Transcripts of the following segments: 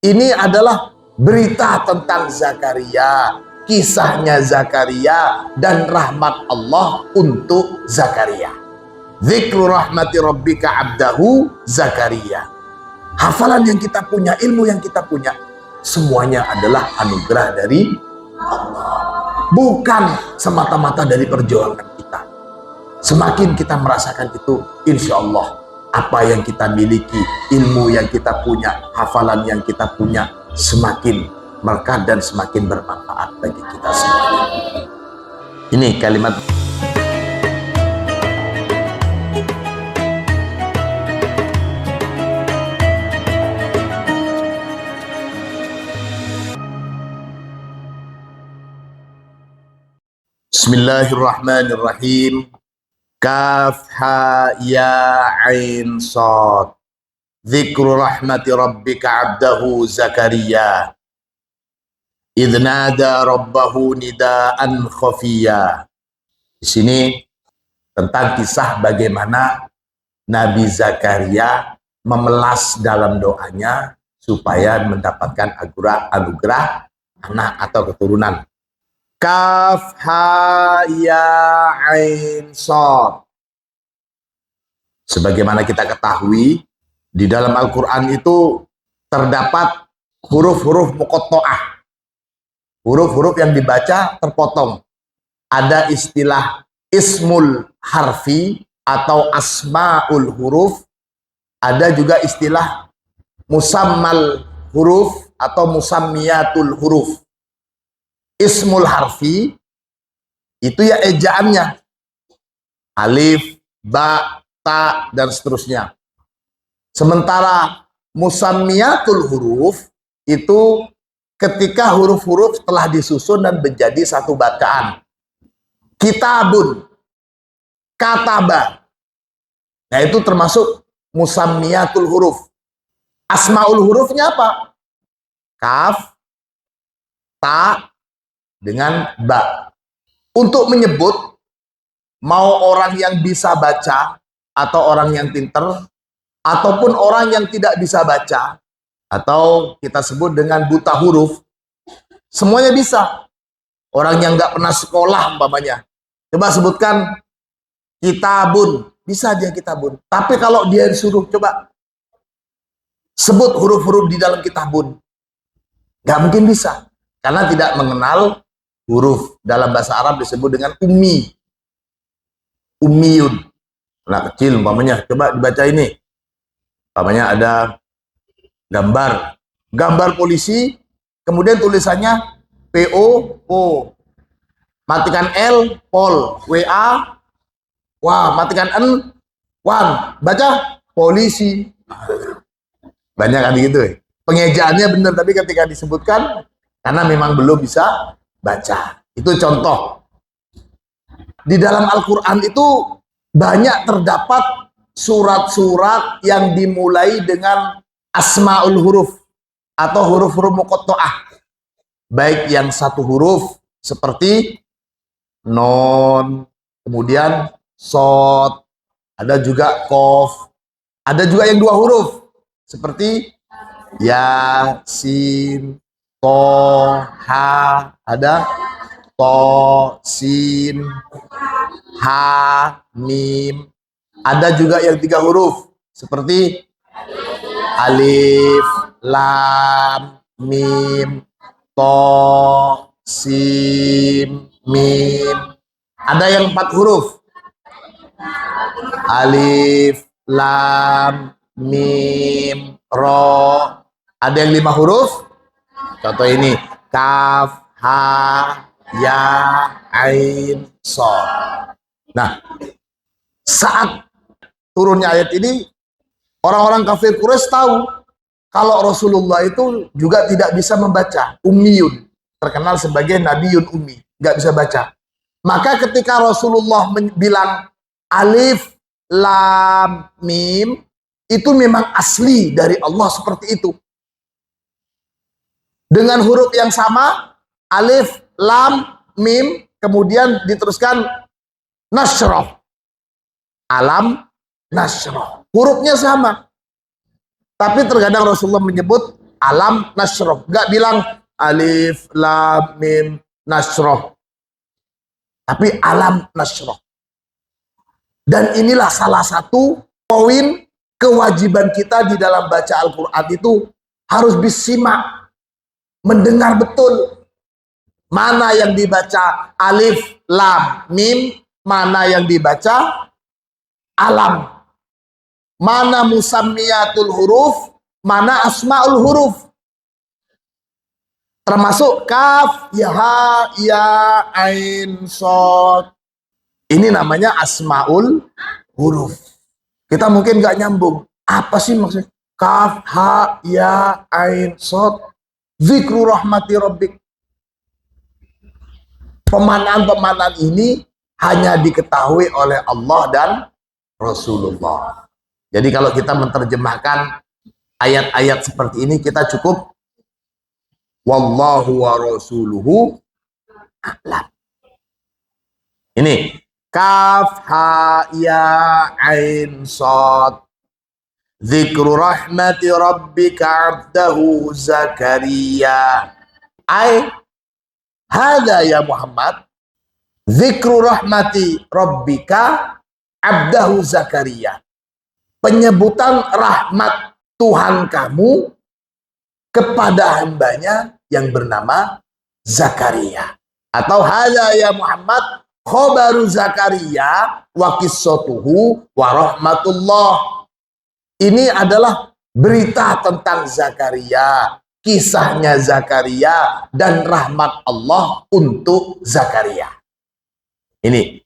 Ini adalah berita tentang Zakaria, kisahnya Zakaria dan rahmat Allah untuk Zakaria. Dzikru rahmati rabbika abdahu Zakaria. Hafalan yang kita punya, ilmu yang kita punya, semuanya adalah anugerah dari Allah, bukan semata-mata dari perjuangan kita. Semakin kita merasakan itu, insya Allah apa yang kita miliki, ilmu yang kita punya, hafalan yang kita punya, semakin berkah dan semakin bermanfaat bagi kita semuanya. Ini kalimat. Bismillahirrahmanirrahim. Kaf ha ya ain sad. Dzikru rahmati rabbika abdahu Zakaria idh nada rabbahu nidaan khafiyya. Di sini tentang kisah bagaimana Nabi Zakaria memelas dalam doanya supaya mendapatkan anugerah anak atau keturunan. Kaf ha ya ain sad. Sebagaimana kita ketahui, di dalam Al-Quran itu terdapat huruf-huruf muqatta'ah, huruf-huruf yang dibaca terpotong. Ada istilah ismul harfi atau asma'ul huruf, ada juga istilah musammal huruf atau musammiyatul huruf. Ismul harfi itu ya ejaannya, alif, ba, ta, dan seterusnya. Sementara musammiyatul huruf itu ketika huruf-huruf telah disusun dan menjadi satu bacaan. Kitabun, kataba, nah itu termasuk musammiyatul huruf. Asmaul hurufnya apa? Kaf, ta, dengan ba. Untuk menyebut mau orang yang bisa baca atau orang yang pinter, ataupun orang yang tidak bisa baca, atau kita sebut dengan buta huruf, semuanya bisa. Orang yang nggak pernah sekolah umpamanya, coba sebutkan kitabun, bisa dia kitabun. Tapi kalau dia disuruh coba sebut huruf-huruf di dalam kitabun, nggak mungkin bisa, karena tidak mengenal huruf. Dalam bahasa Arab disebut dengan ummi, ummiyun, anak kecil umpamanya. Coba dibaca ini, umpamanya ada gambar polisi, kemudian tulisannya PO, matikan L, Pol, WA, wah, matikan N, Wan, baca polisi. Banyak kan gitu. Pengejaannya benar, tapi ketika disebutkan karena memang belum bisa baca. Itu contoh. Di dalam Al-Quran itu banyak terdapat surat-surat yang dimulai dengan asma'ul huruf atau huruf-huruf muqatta'ah. Baik yang satu huruf seperti non, kemudian sod, ada juga kof, ada juga yang dua huruf seperti ya, sin, to, ha, ada to, sin, ha, mim. Ada juga yang tiga huruf seperti alif, lam, mim, to, sin, mim. Ada yang empat huruf, alif, lam, mim, ro. Ada yang lima huruf, contoh ini kaf, ha, ya, ain, sad. Nah, saat turunnya ayat ini, orang-orang kafir Quraisy tahu kalau Rasulullah itu juga tidak bisa membaca, ummiyun, terkenal sebagai nabiyun ummi, nggak bisa baca. Maka ketika Rasulullah bilang alif, lam, mim, itu memang asli dari Allah seperti itu. Dengan huruf yang sama, alif, lam, mim, kemudian diteruskan nasroh, alam, nasroh. Hurufnya sama. Tapi terkadang Rasulullah menyebut Alam nasroh. Nggak bilang alif, lam, mim, nasroh. Tapi alam nasroh. Dan inilah salah satu poin kewajiban kita di dalam baca Al-Quran itu harus disimak, mendengar betul. Mana yang dibaca alif, lam, mim, mana yang dibaca alam. Mana musammiyatul huruf, mana asmaul huruf. Termasuk kaf, ya, ha, ya, ain, sod. Ini namanya asmaul huruf. Kita mungkin nggak nyambung. Apa sih maksudnya? Kaf, ha, ya, ain, sod. Zikru rahmati rabbik. Pemanaan-pemanaan ini hanya diketahui oleh Allah dan Rasulullah. Jadi kalau kita menerjemahkan ayat-ayat seperti ini, kita cukup wallahu wa rasuluhu a'lam. Ini kaf, ha, ya, ain, sod. Zikru rahmati rabbika abdahu Zakaria. Hadza ya Muhammad, zikru rahmati rabbika abdahu Zakaria. Penyebutan rahmat Tuhan kamu kepada hambanya yang bernama Zakaria. Atau hadza ya Muhammad, khobaru Zakaria wa qissatuhu wa rahmatullah. Ini adalah berita tentang Zakaria, kisahnya Zakaria dan rahmat Allah untuk Zakaria. Ini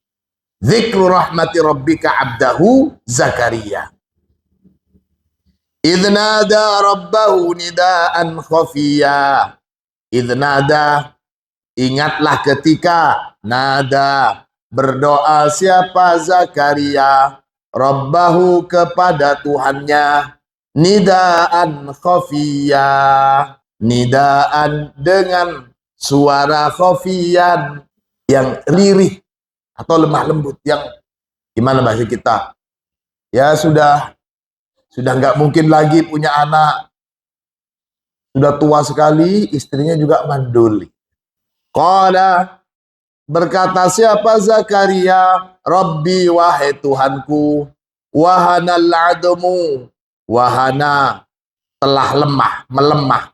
zikru rahmati rabbika abdahu Zakaria. Idnada rabbahu nidaan khafiyya. Idnada, ingatlah ketika nada, berdoa siapa Zakaria rabbahu kepada Tuhannya, nidaan khafiyya, nidaan dengan suara khafiyan yang lirih atau lemah lembut, yang gimana bahasa kita, ya sudah nggak mungkin lagi punya anak, sudah tua sekali, istrinya juga mandul. Qala, berkata siapa Zakaria, Rabbi, wahai Tuhanku, wahanal admu, wahana telah lemah, melemah,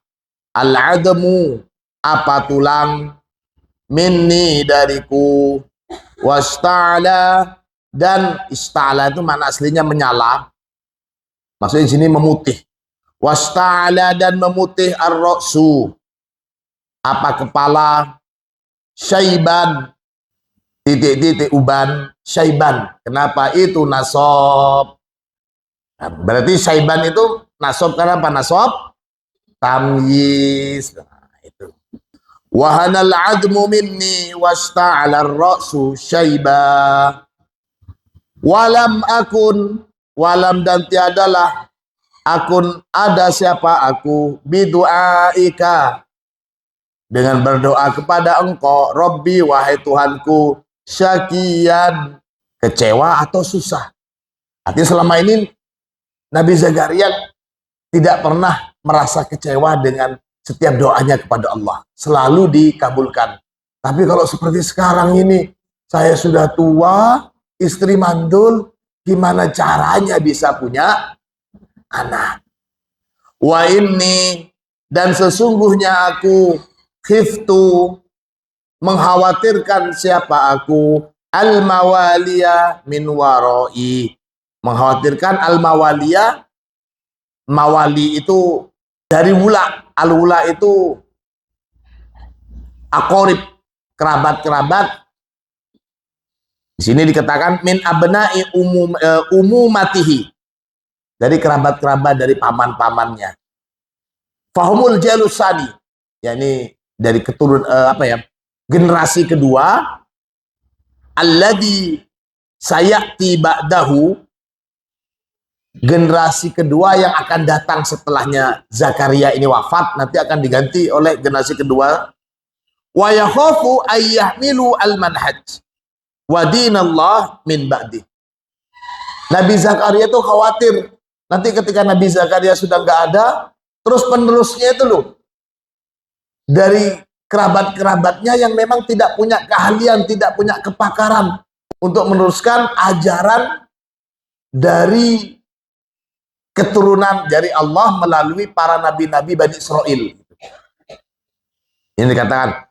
al-admu apa tulang, minni dariku, wasta'ala, dan ista'ala itu mana aslinya menyala, maksudnya di sini memutih, wasta'ala dan memutih, ar-ra'su apa kepala, syaiban titik-titik uban, syaiban. Kenapa itu nasab? Nah, berarti syaiban itu nasab karena apa? Nasab tamyiz. Nah, itu. Wahanal admu minni wasta'ala ar-ra'su syaiba. Walam akun, walam dan tiadalah akun ada siapa aku, bidu'aika dengan berdoa kepada engkau, Rabbi, wahai Tuhanku, syakian, kecewa atau susah. Artinya selama ini Nabi Zakaria tidak pernah merasa kecewa dengan setiap doanya kepada Allah, selalu dikabulkan. Tapi kalau seperti sekarang ini, saya sudah tua, istri mandul, gimana caranya bisa punya anak? Wa inni, dan sesungguhnya aku, khiftu, mengkhawatirkan siapa aku, al-mawaliya min waroi, mengkhawatirkan al-mawaliya, mawali itu dari wula, al-wula itu akorib, kerabat-kerabat. Di sini dikatakan min abna'i umumatihi, dari kerabat-kerabat, dari paman-pamannya. Fahumul jalusani, yakni dari keturun generasi kedua, alladhi sayati ba'dahu, generasi kedua yang akan datang setelahnya Zakaria ini wafat, nanti akan diganti oleh generasi kedua. Wa yakhafu ayyahmilu al-manhaj wa dinallah min ba'di. Nabi Zakaria itu khawatir nanti ketika Nabi Zakaria sudah nggak ada, terus penerusnya itu loh, dari kerabat-kerabatnya yang memang tidak punya keahlian, tidak punya kepakaran untuk meneruskan ajaran dari keturunan dari Allah melalui para nabi-nabi Bani Israel. Ini dikatakan,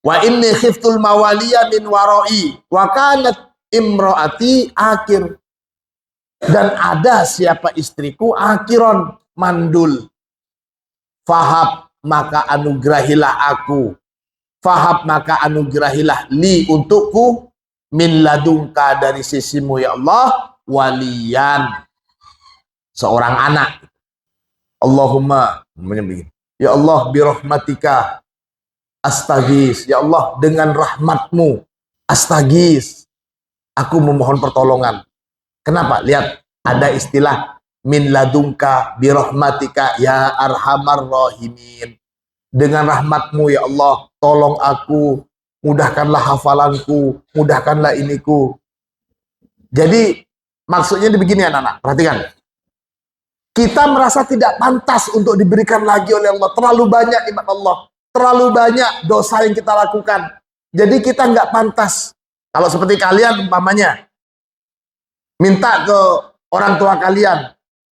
wa inni khiftul mawaliya min warai wa kanat imraati akhir. Dan ada siapa istriku akhiron, mandul. Fahab maka anugerahilah aku. Fahab maka anugerahilah li untukku min ladungka dari sisimu ya Allah waliyan, seorang anak. Allahumma, ya Allah birahmatika astagis, ya Allah dengan rahmatmu astagis, aku memohon pertolongan. Kenapa? Lihat, ada istilah min ladungka birahmatika ya arhamar rahimin. Dengan rahmatmu ya Allah, tolong aku, mudahkanlah hafalanku, mudahkanlah iniku. Jadi maksudnya begini anak-anak, perhatikan. Kita merasa tidak pantas untuk diberikan lagi oleh Allah. Terlalu banyak nikmat Allah, terlalu banyak dosa yang kita lakukan. Jadi kita nggak pantas. Kalau seperti kalian umpamanya minta ke orang tua kalian.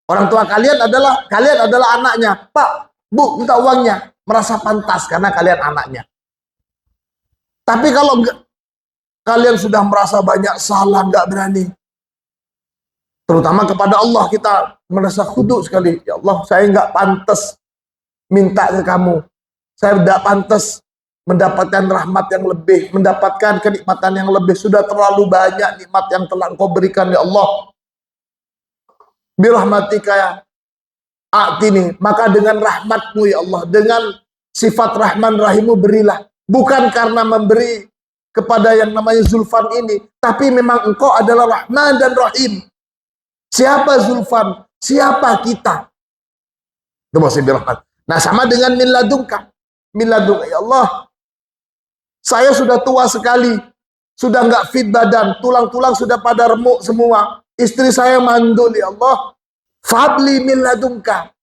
Orang tua kalian adalah anaknya. Pak, Bu, minta uangnya. Merasa pantas karena kalian anaknya. Tapi kalau kalian sudah merasa banyak salah, nggak berani. Terutama kepada Allah kita merasa khudu sekali. Ya Allah, saya nggak pantas minta ke kamu. Saya tidak pantas mendapatkan rahmat yang lebih, mendapatkan kenikmatan yang lebih. Sudah terlalu banyak nikmat yang telah Engkau berikan ya Allah. Birahmatika ya a'tini, maka dengan rahmatmu ya Allah, dengan sifat Rahman Rahimu berilah. Bukan karena memberi kepada yang namanya Zulfan ini, tapi memang Engkau adalah Rahman dan Rahim. Siapa Zulfan? Siapa kita? Itu maksudnya birahmat. Nah, sama dengan min ladungka. Min ladungka, ya Allah, saya sudah tua sekali, sudah nggak fit badan, tulang-tulang sudah pada remuk semua. Istri saya mandul ya Allah. Fahabli min ladungka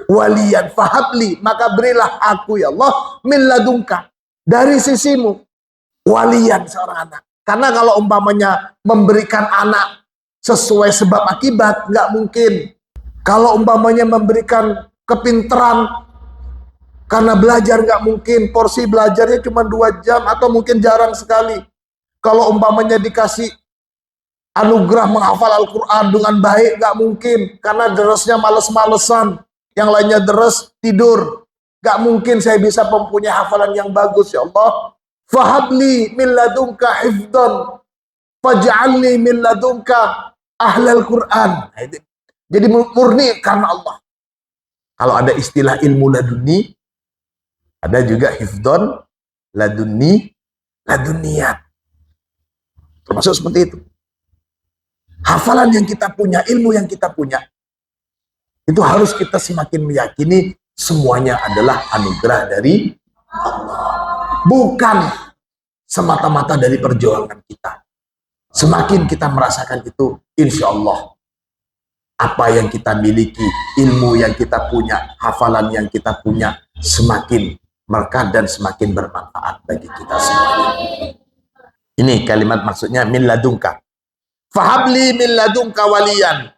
waliyan, fahabli, maka berilah aku ya Allah min ladungka, dari sisimu, waliyan, seorang anak. Karena kalau umpamanya memberikan anak sesuai sebab akibat, nggak mungkin. Kalau umpamanya memberikan kepinteran karena belajar, nggak mungkin. Porsi belajarnya cuma 2 jam atau mungkin jarang sekali. Kalau umpamanya dikasih anugerah menghafal Al-Quran dengan baik, nggak mungkin. Karena derasnya males-malesan, yang lainnya deres tidur. Nggak mungkin saya bisa mempunyai hafalan yang bagus ya Allah. Fahabli min ladunka hifdan, faj'alni min ladunka ahlal Quran. Jadi murni karena Allah. Kalau ada istilah ilmu laduni, ada juga hifdon, laduni, laduniyat. Termasuk seperti itu. Hafalan yang kita punya, ilmu yang kita punya, itu harus kita semakin meyakini semuanya adalah anugerah dari Allah. Bukan semata-mata dari perjuangan kita. Semakin kita merasakan itu, insya Allah, apa yang kita miliki, ilmu yang kita punya, hafalan yang kita punya, semakin berkah dan semakin bermanfaat bagi kita semuanya. Ini kalimat maksudnya min ladungka. Fahabli min ladungka waliyan.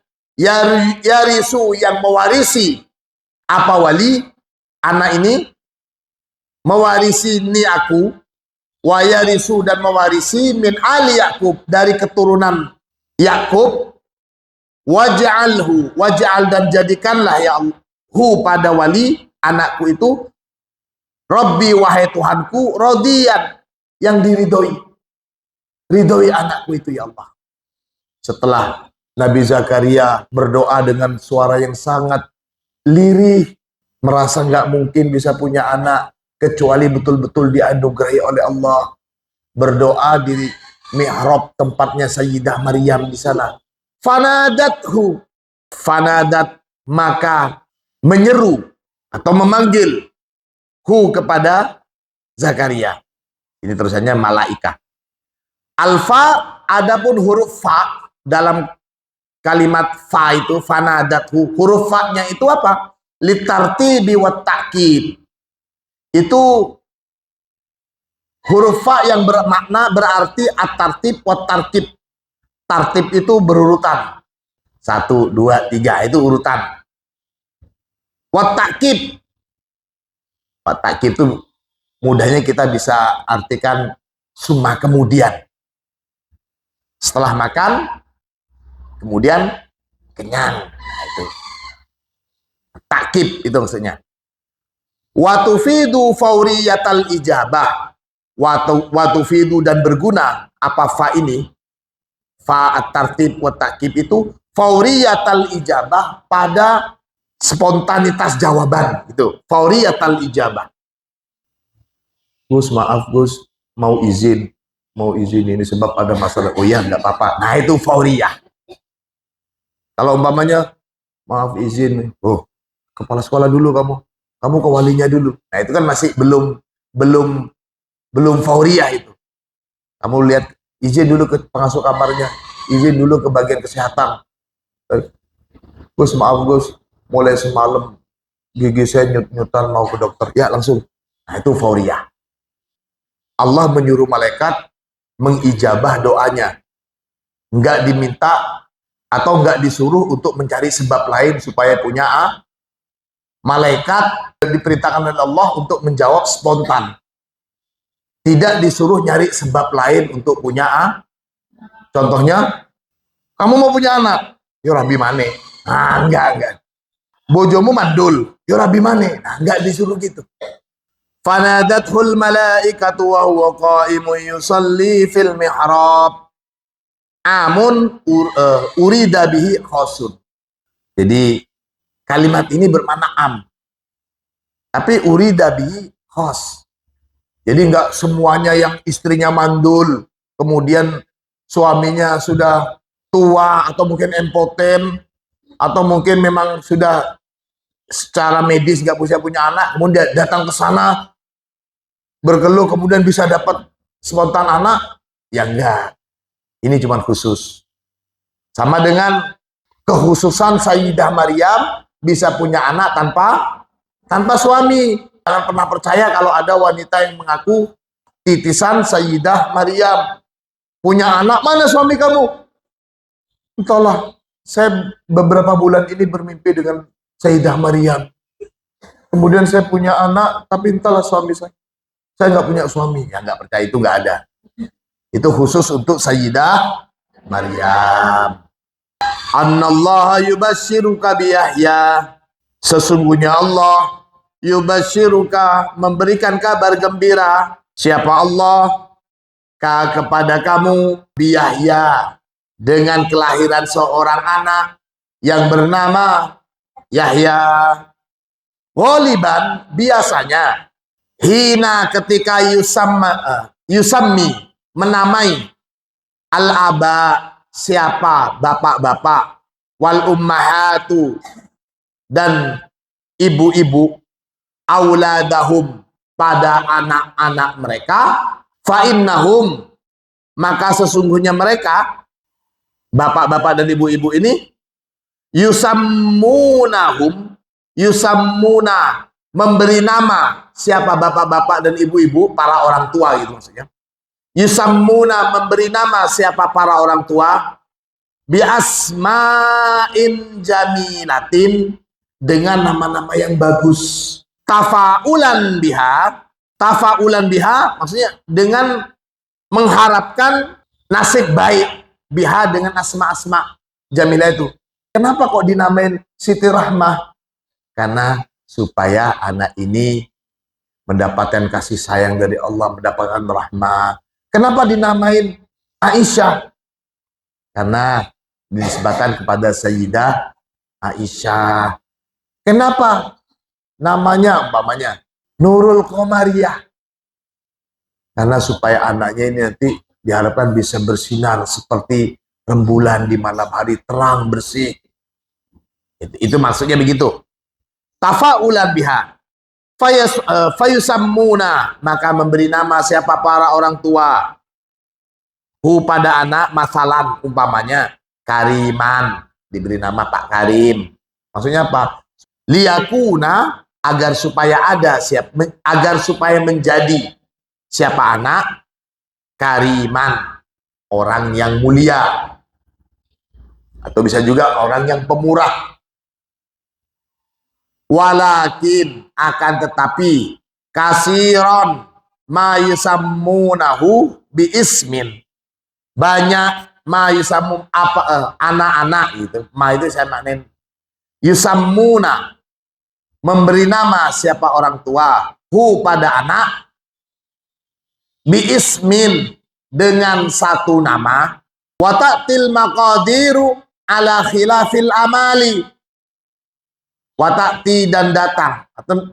Yarisu, yang mewarisi. Apa wali? Anak ini mewarisi ni aku. Wa yarisu, dan mewarisi min ali Yakub, dari keturunan Yakub. Waj'alhu, waj'al, dan jadikanlah ya Allah hu, pada wali anakku itu, Rabbi, wahai Tuhanku, rodiyan, yang diridhoi. Ridhoi anakku itu ya Allah. Setelah Nabi Zakaria berdoa dengan suara yang sangat lirih, merasa nggak mungkin bisa punya anak kecuali betul-betul dianugerahi oleh Allah. Berdoa di mihrab tempatnya Sayyidah Maryam di sana. Fanadathu, fanadat, maka menyeru atau memanggil hu, kepada Zakaria. Ini terusannya malaika. Alfa, adapun huruf fa dalam kalimat fa itu, fanadathu, huruf fa-nya itu apa? litartibi wat ta'kid. Itu huruf fa yang bermakna berarti at-tartib wat tartib. Tartib itu berurutan. 1, 2, 3 itu urutan. Wat ta'kid. Wat ta'kid itu mudahnya kita bisa artikan summa kemudian. Setelah makan, kemudian kenyang. Nah, itu. Ta'kid itu maksudnya. Wa tufidu fauriyatal ijabah. Wa tufidu dan berguna apa fa ini? Fa at-tartib wa ta'kid itu fauriyatal ijabah pada spontanitas jawaban itu. Fauriyatal ijabah. Gus, maaf Gus, mau izin ini sebab ada masalah. Oh ya, enggak apa-apa. Nah, itu fauriyah. Kalau umpamanya maaf izin, oh, kepala sekolah dulu kamu ke walinya dulu. Nah, itu kan masih belum fauriyah itu. Kamu lihat, izin dulu ke pengasuh kamarnya, izin dulu ke bagian kesehatan. Gus, maaf Gus, mulai semalam gigi saya nyut-nyutan mau ke dokter. Ya, langsung. Nah, itu fauriyah. Allah menyuruh malaikat mengijabah doanya. Enggak diminta atau enggak disuruh untuk mencari sebab lain supaya punya malaikat diperintahkan oleh Allah untuk menjawab spontan. Tidak disuruh nyari sebab lain untuk punya Contohnya, kamu mau punya anak, yo rabi mane. Nah, enggak. Bojomu mandul, yo rabi mane. Nah, enggak disuruh gitu. Fanadathul malaikatu wa huwa qaimun yusalli fil mihrab. Amun urida bihi khosun. Jadi kalimat ini bermakna am. Tapi urida bihi khos. Jadi enggak semuanya yang istrinya mandul, kemudian suaminya sudah tua atau mungkin impoten atau mungkin memang sudah secara medis nggak bisa punya anak, kemudian datang ke sana bergeluh kemudian bisa dapat spontan anak, ya enggak. Ini cuma khusus. Sama dengan kekhususan Sayyidah Maryam bisa punya anak tanpa suami. Jangan pernah percaya kalau ada wanita yang mengaku titisan Sayyidah Maryam. Punya anak, mana suami kamu? Entahlah, saya beberapa bulan ini bermimpi dengan Sayyidah Maryam. Kemudian saya punya anak, tapi entahlah suami saya. Saya nggak punya suami. Ya nggak percaya, itu nggak ada. Itu khusus untuk Sayyidah Maryam. Annallaha yubashiruka biyahya. Sesungguhnya Allah yubashiruka memberikan kabar gembira. Siapa Allah? Kepada kamu biyahya dengan kelahiran seorang anak yang bernama Yahya. Waliban biasanya hina ketika yusammi menamai al-aba siapa bapak-bapak wal ummahatu dan ibu-ibu auladahum pada anak-anak mereka fa'innahum maka sesungguhnya mereka bapak-bapak dan ibu-ibu ini yusammuna memberi nama siapa bapak-bapak dan ibu-ibu para orang tua gitu maksudnya. Yusammuna memberi nama siapa para orang tua bi asma'in jamilatin dengan nama-nama yang bagus. Tafaulan biha maksudnya dengan mengharapkan nasib baik biha dengan asma-asma jamilah itu. Kenapa kok dinamain Siti Rahmah? Karena supaya anak ini mendapatkan kasih sayang dari Allah, mendapatkan rahmah. Kenapa dinamain Aisyah? Karena dinisbahkan kepada Sayyidah Aisyah. Kenapa namanya umpamanya Nurul Qomariyah? Karena supaya anaknya ini nanti diharapkan bisa bersinar seperti rembulan di malam hari, terang bersih. Itu maksudnya begitu. Tafaulan biha. Fayusammuna maka memberi nama siapa para orang tua pada anak masalan umpamanya Kariman diberi nama Pak Karim. Maksudnya apa? Liyakuna, agar supaya agar supaya menjadi siapa anak, kariman, orang yang mulia, atau bisa juga orang yang pemurah. Walakin, akan tetapi, kasiron ma yusammunahu bi ismin, banyak ma yusammum apa anak-anak gitu. Ma itu saya maknain yusammuna, memberi nama siapa orang tua, hu pada anak, bi ismin, dengan satu nama, wa ta'til maqadiru ala khilafil amali, wa ta'ti, dan datang, atau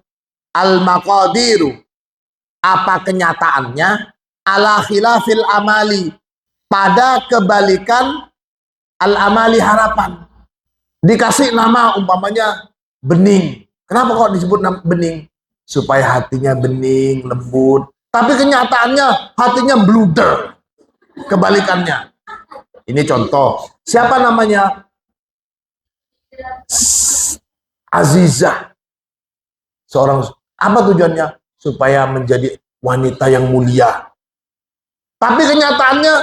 al maqadiru, apa kenyataannya, ala khilafil amali, pada kebalikan al amali, harapan. Dikasih nama umpamanya bening. Kenapa kok disebut nama bening? Supaya hatinya bening, lembut. Tapi kenyataannya hatinya bluder. Kebalikannya. Ini contoh. Siapa namanya? Azizah. Seorang, apa tujuannya? Supaya menjadi wanita yang mulia. Tapi kenyataannya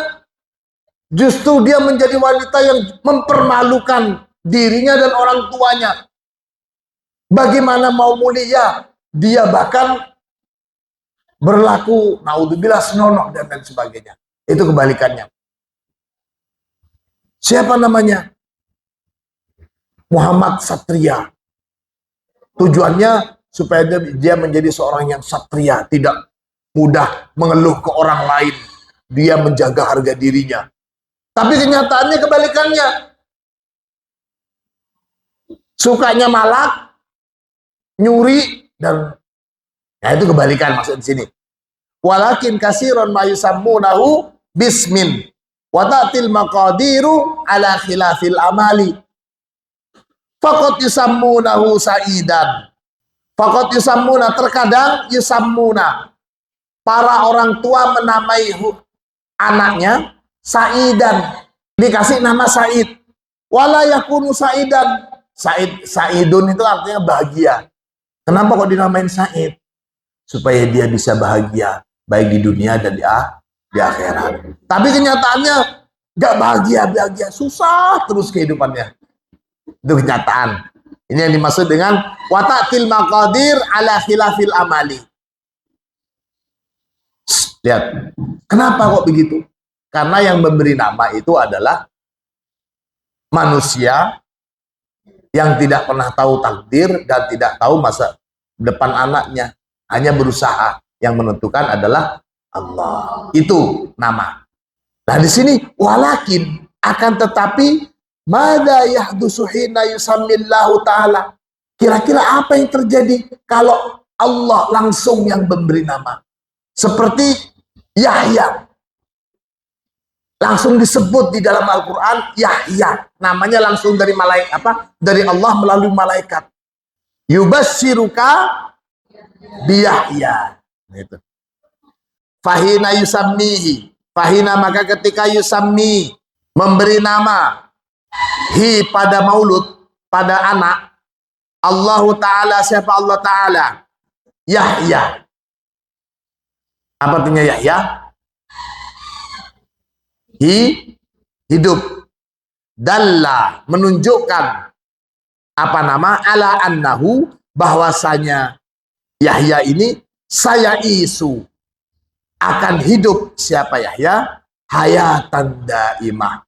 justru dia menjadi wanita yang mempermalukan dirinya dan orang tuanya. Bagaimana mau mulia? Dia bahkan berlaku naudzubillah senonoh dan lain sebagainya. Itu kebalikannya. Siapa namanya? Muhammad Satria. Tujuannya supaya dia menjadi seorang yang satria, tidak mudah mengeluh ke orang lain. Dia menjaga harga dirinya. Tapi kenyataannya kebalikannya. Sukanya malak, nyuri, dan ya itu kebalikan maksud di sini. Walakin kasiron ma yusammunahu bismin wa ta'til maqadiru ala khilafil amali. Faqat yusammunahu sa'idan. Faqat yusammuna, terkadang yusammuna, para orang tua menamai anaknya sa'idan, dikasih nama Said. Wala yakunu sa'idan. Saidun itu artinya bahagia. Kenapa kok dinamain Said? Supaya dia bisa bahagia, baik di dunia dan di akhirat. Tapi kenyataannya gak bahagia, susah terus kehidupannya. Itu kenyataan. Ini yang dimaksud dengan watatil maqadir ala khilafil amali. Lihat, kenapa kok begitu? Karena yang memberi nama itu adalah manusia yang tidak pernah tahu takdir dan tidak tahu masa depan anaknya. Hanya berusaha, yang menentukan adalah Allah. Itu nama. Nah di sini walakin, akan tetapi, mada yahdusu hina yusammillahu ta'ala. Kira-kira apa yang terjadi kalau Allah langsung yang memberi nama? Seperti Yahya. Langsung disebut di dalam Al-Quran Yahya. Namanya langsung dari malaikat, dari Allah melalui malaikat. Yubassiruka biyahya. Itu. Fahina yusammihi. Fahina, maka ketika yusammi, memberi nama, hi, pada maulud, pada anak, Allah Ta'ala, siapa Allah Ta'ala? Yahya. Apa artinya Yahya? Hidup. Dalla, menunjukkan, apa nama? Ala annahu, bahwasanya Yahya ini saya isu, akan hidup. Siapa Yahya? Hayatan daimah,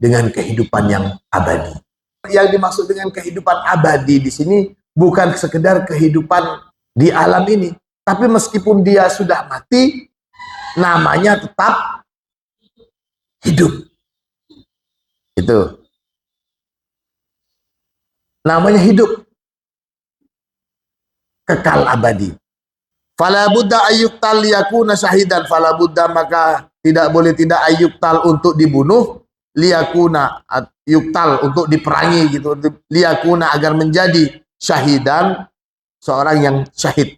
dengan kehidupan yang abadi. Yang dimaksud dengan kehidupan abadi di sini bukan sekedar kehidupan di alam ini, tapi meskipun dia sudah mati, namanya tetap hidup. Itu namanya hidup, kekal abadi. Fala budda ayyuktal liyakuna syahidan. Fala budda, maka tidak boleh tidak ayyuktal, untuk dibunuh, liyakuna, yuktal, untuk diperangi gitu, liyakuna, agar menjadi syahidan, seorang yang syahid.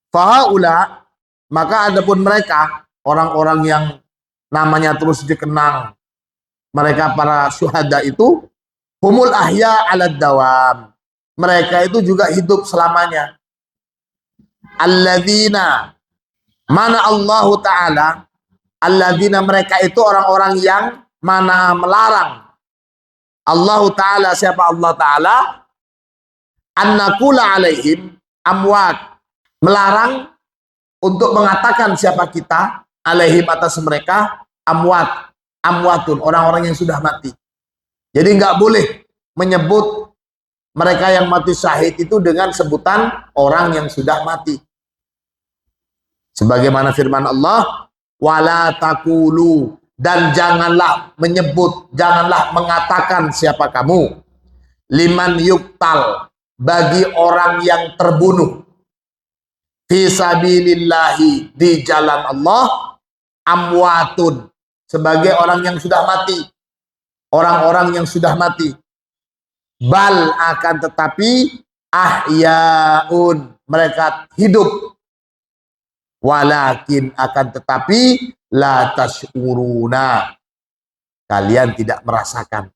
Fahaula, maka adapun mereka, orang-orang yang namanya terus dikenang, mereka para syuhada itu, humul ahya alad dawam, mereka itu juga hidup selamanya. Alladzina, mana Allah Ta'ala, alladzina, mereka itu orang-orang yang mana melarang. Allah Ta'ala, siapa Allah Ta'ala? Annakula alaihim amwat, melarang untuk mengatakan siapa kita, alaihim atas mereka, amwat, amwatun, orang-orang yang sudah mati. Jadi nggak boleh menyebut mereka yang mati syahid itu dengan sebutan orang yang sudah mati. Sebagaimana firman Allah, wala taqulu, dan janganlah menyebut, janganlah mengatakan siapa kamu, liman yuktal, bagi orang yang terbunuh, fisabilillahi, di jalan Allah, amwatun, sebagai orang yang sudah mati, orang-orang yang sudah mati. Bal, akan tetapi, ahyaun, mereka hidup. Walakin, akan tetapi, la tash'uruna, kalian tidak merasakan.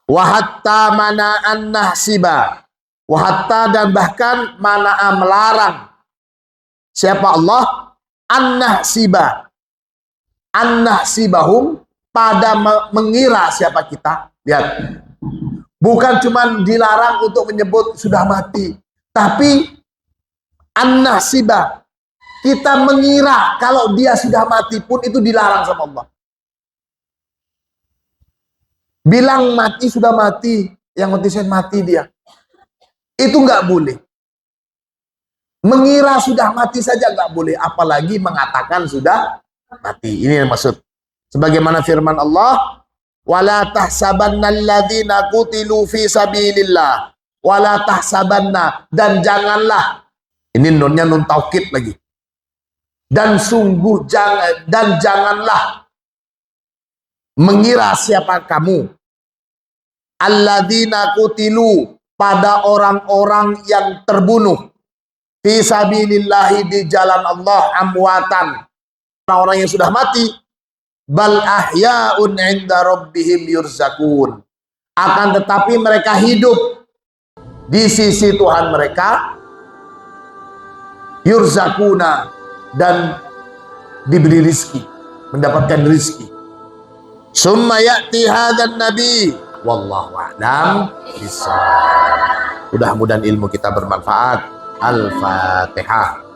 Wahatta mana'an nahsiba, wahatta, dan bahkan mana'a, melarang. Siapa Allah? An-nahsiba, an-nahsibahum, pada mengira siapa kita. Lihat, bukan cuma dilarang untuk menyebut sudah mati, tapi an-nahsiba, kita mengira kalau dia sudah mati pun itu dilarang sama Allah. Bilang mati, sudah mati, yang mati saya mati dia, itu nggak boleh. Mengira sudah mati saja nggak boleh, apalagi mengatakan sudah mati. Ini yang maksud. Sebagaimana firman Allah, wala tahsabanna alladzina qutilu fi sabilillah, wala tahsabanna, dan janganlah, ini nunnya nun taukid lagi, dan sungguh jangan, dan janganlah mengira siapa kamu, alladzina qutilu, pada orang-orang yang terbunuh, fisabilillahi, di jalan Allah, amwatan, orang-orang yang sudah mati, bal ahya'un 'inda rabbihim yurzakun, akan tetapi mereka hidup di sisi Tuhan mereka, yurzakuna, dan diberi rizki, mendapatkan rizki. Summa ya'ti hadzal nabi, wallahu a'lam bishawab. Mudah-mudahan ilmu kita bermanfaat. Al-Fatihah.